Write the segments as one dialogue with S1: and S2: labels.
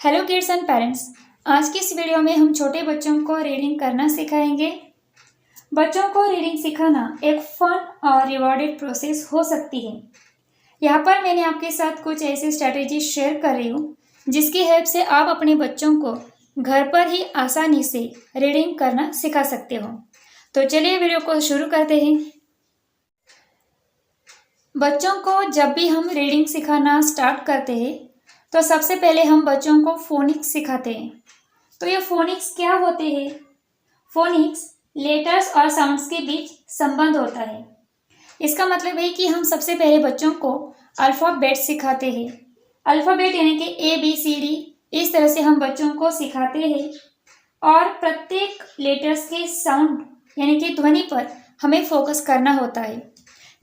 S1: Hello kids and parents. आज की इस वीडियो में हम छोटे बच्चों को रीडिंग करना सिखाएंगे। बच्चों को रीडिंग सिखाना एक फन और रिवॉर्डेड प्रोसेस हो सकती है। यहाँ पर मैंने आपके साथ कुछ ऐसी स्ट्रैटेजी शेयर कर रही हूँ जिसकी हेल्प से आप अपने बच्चों को घर पर ही आसानी से रीडिंग करना सिखा सकते हो। तो चलिए वीडियो को शुरू करते हैं। बच्चों को जब भी हम रीडिंग सिखाना स्टार्ट करते हैं तो सबसे पहले हम बच्चों को फोनिक्स सिखाते हैं। तो ये फोनिक्स क्या होते हैं? फोनिक्स लेटर्स और साउंड्स के बीच संबंध होता है। इसका मतलब है कि हम सबसे पहले बच्चों को अल्फ़ाबेट सिखाते हैं। अल्फ़ाबेट यानी कि ABCD, इस तरह से हम बच्चों को सिखाते हैं और प्रत्येक लेटर्स के साउंड यानी कि ध्वनि पर हमें फोकस करना होता है।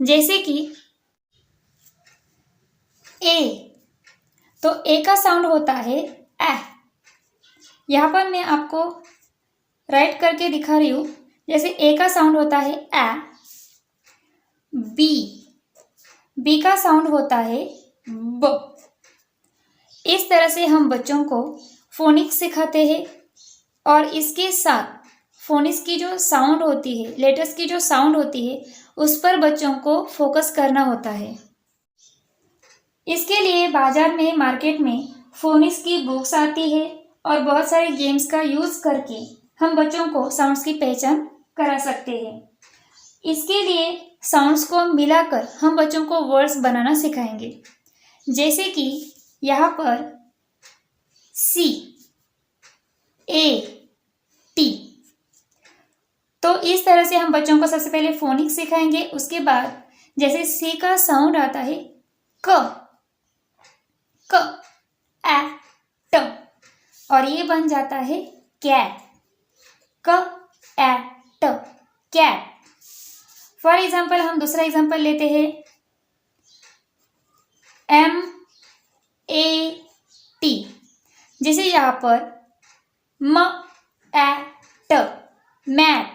S1: जैसे कि ए, तो ए का साउंड होता है ए। यहाँ पर मैं आपको राइट करके दिखा रही हूँ। जैसे ए का साउंड होता है ए। बी का साउंड होता है ब। इस तरह से हम बच्चों को फोनिक्स सिखाते हैं और इसके साथ फोनिक्स की जो साउंड होती है, लेटर्स की जो साउंड होती है, उस पर बच्चों को फोकस करना होता है। इसके लिए बाजार में, मार्केट में फोनिक्स की बुक्स आती है और बहुत सारे गेम्स का यूज़ करके हम बच्चों को साउंड्स की पहचान करा सकते हैं। इसके लिए साउंड्स को मिलाकर हम बच्चों को वर्ड्स बनाना सिखाएंगे। जैसे कि यहाँ पर CAT, तो इस तरह से हम बच्चों को सबसे पहले फोनिक्स सिखाएंगे। उसके बाद जैसे सी का साउंड आता है क एट, और ये बन जाता है कैट, क एट कैट। फॉर एग्जाम्पल हम दूसरा एग्जाम्पल लेते हैं MAT। जैसे यहाँ पर मैट।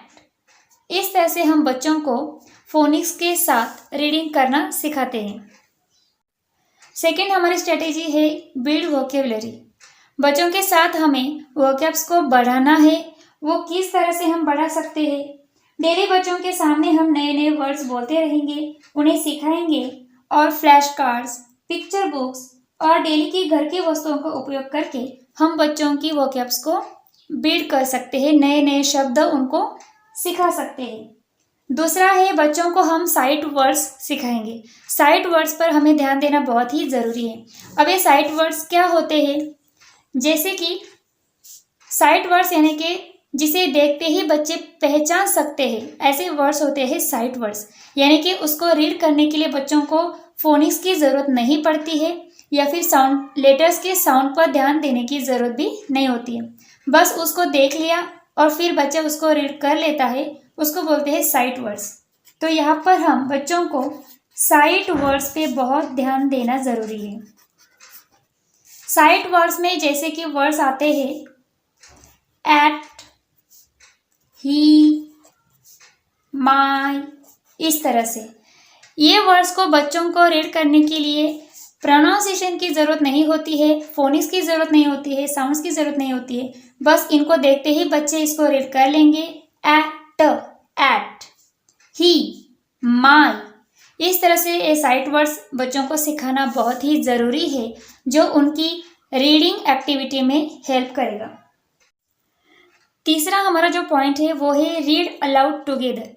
S1: इस तरह से हम बच्चों को फोनिक्स के साथ रीडिंग करना सिखाते हैं। सेकेंड हमारी स्ट्रेटेजी है बिल्ड वोकेबलरी। बच्चों के साथ हमें वोकैब्स को बढ़ाना है। वो किस तरह से हम बढ़ा सकते हैं? डेली बच्चों के सामने हम नए नए वर्ड्स बोलते रहेंगे, उन्हें सिखाएंगे और फ्लैश कार्ड्स, पिक्चर बुक्स और डेली की घर की वस्तुओं का उपयोग करके हम बच्चों की वोकैब्स को बिल्ड कर सकते हैं, नए नए शब्द उनको सिखा सकते हैं। दूसरा है बच्चों को हम साइट वर्ड्स सिखाएंगे। साइट वर्ड्स पर हमें ध्यान देना बहुत ही ज़रूरी है। अब ये साइट वर्ड्स क्या होते हैं? जैसे कि साइट वर्ड्स यानी कि जिसे देखते ही बच्चे पहचान सकते हैं, ऐसे वर्ड्स होते हैं साइट वर्ड्स। यानी कि उसको रीड करने के लिए बच्चों को फोनिक्स की ज़रूरत नहीं पड़ती है या फिर साउंड, लेटर्स के साउंड पर ध्यान देने की ज़रूरत भी नहीं होती है। बस उसको देख लिया और फिर बच्चा उसको रीड कर लेता है, उसको बोलते हैं साइट वर्ड्स। तो यहाँ पर हम बच्चों को साइट वर्ड्स पे बहुत ध्यान देना ज़रूरी है। साइट वर्ड्स में जैसे कि वर्ड्स आते हैं एट, ही, माई, इस तरह से। ये वर्ड्स को बच्चों को रीड करने के लिए प्रोनाउंसिएशन की ज़रूरत नहीं होती है, फोनिक्स की ज़रूरत नहीं होती है, साउंड्स की ज़रूरत नहीं होती है। बस इनको देखते ही बच्चे इसको रीड कर लेंगे। एट, ही, माई, इस तरह से ये साइट वर्ड्स बच्चों को सिखाना बहुत ही ज़रूरी है, जो उनकी रीडिंग एक्टिविटी में हेल्प करेगा। तीसरा हमारा जो पॉइंट है वो है रीड अलाउड टुगेदर।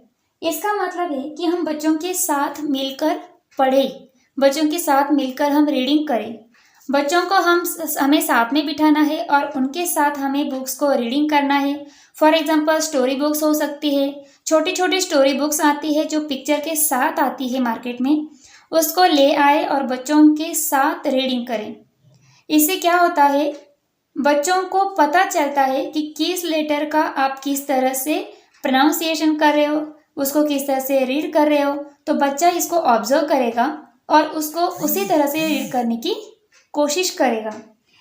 S1: इसका मतलब है कि हम बच्चों के साथ मिलकर पढ़ें, बच्चों के साथ मिलकर हम रीडिंग करें। बच्चों को हमें साथ में बिठाना है और उनके साथ हमें बुक्स को रीडिंग करना है। फॉर एग्जांपल स्टोरी बुक्स हो सकती है, छोटी छोटी स्टोरी बुक्स आती है जो पिक्चर के साथ आती है मार्केट में, उसको ले आए और बच्चों के साथ रीडिंग करें। इससे क्या होता है, बच्चों को पता चलता है कि किस लेटर का आप किस तरह से प्रोनाउंसिएशन कर रहे हो, उसको किस तरह से रीड कर रहे हो। तो बच्चा इसको ऑब्जर्व करेगा और उसको उसी तरह से रीड करने की कोशिश करेगा।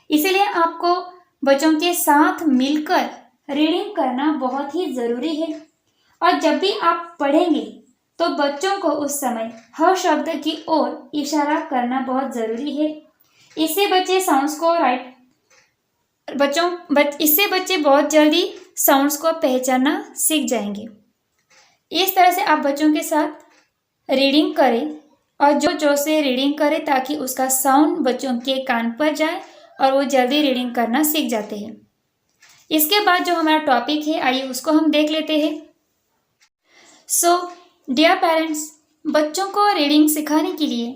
S1: इसीलिए आपको बच्चों के साथ मिलकर रीडिंग करना बहुत ही ज़रूरी है। और जब भी आप पढ़ेंगे तो बच्चों को उस समय हर शब्द की ओर इशारा करना बहुत ज़रूरी है। इससे बच्चे साउंड्स को इससे बच्चे बहुत जल्दी साउंड्स को पहचानना सीख जाएंगे। इस तरह से आप बच्चों के साथ रीडिंग करें और जोर से रीडिंग करें ताकि उसका साउंड बच्चों के कान पर जाए और वो जल्दी रीडिंग करना सीख जाते हैं। इसके बाद जो हमारा टॉपिक है, आइए उसको हम देख लेते हैं। सो डियर पेरेंट्स, बच्चों को रीडिंग सिखाने के लिए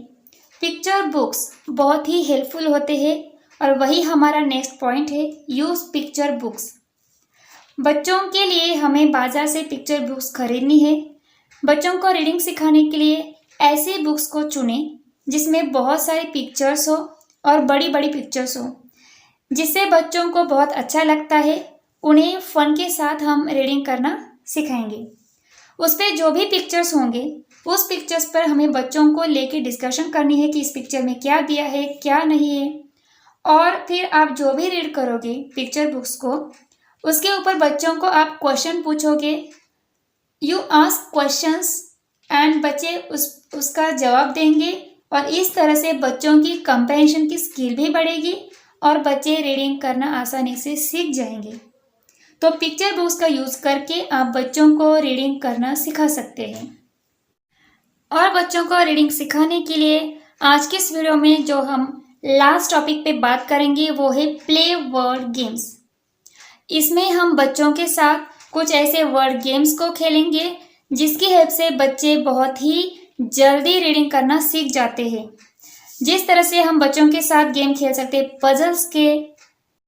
S1: पिक्चर बुक्स बहुत ही हेल्पफुल होते हैं और वही हमारा नेक्स्ट पॉइंट है, यूज़ पिक्चर बुक्स। बच्चों के लिए हमें बाज़ार से पिक्चर बुक्स खरीदनी है। बच्चों को रीडिंग सिखाने के लिए ऐसी बुक्स को चुनें जिसमें बहुत सारी पिक्चर्स हो और बड़ी बड़ी पिक्चर्स हो, जिससे बच्चों को बहुत अच्छा लगता है। उन्हें फ़न के साथ हम रीडिंग करना सिखाएंगे। उस पर जो भी पिक्चर्स होंगे उस पिक्चर्स पर हमें बच्चों को लेके डिस्कशन करनी है कि इस पिक्चर में क्या दिया है, क्या नहीं है। और फिर आप जो भी रीड करोगे पिक्चर बुक्स को, उसके ऊपर बच्चों को आप क्वेश्चन पूछोगे। यू आस्क क्वेश्चंस एंड बच्चे उसका जवाब देंगे और इस तरह से बच्चों की कंप्रहेंशन की स्किल भी बढ़ेगी और बच्चे रीडिंग करना आसानी से सीख जाएंगे। तो पिक्चर बुक्स का यूज़ करके आप बच्चों को रीडिंग करना सिखा सकते हैं। और बच्चों को रीडिंग सिखाने के लिए आज के इस वीडियो में जो हम लास्ट टॉपिक पे बात करेंगे वो है प्ले वर्ड गेम्स। इसमें हम बच्चों के साथ कुछ ऐसे वर्ड गेम्स को खेलेंगे जिसकी हेल्प से बच्चे बहुत ही जल्दी रीडिंग करना सीख जाते हैं। जिस तरह से हम बच्चों के साथ गेम खेल सकते हैं पजल्स के,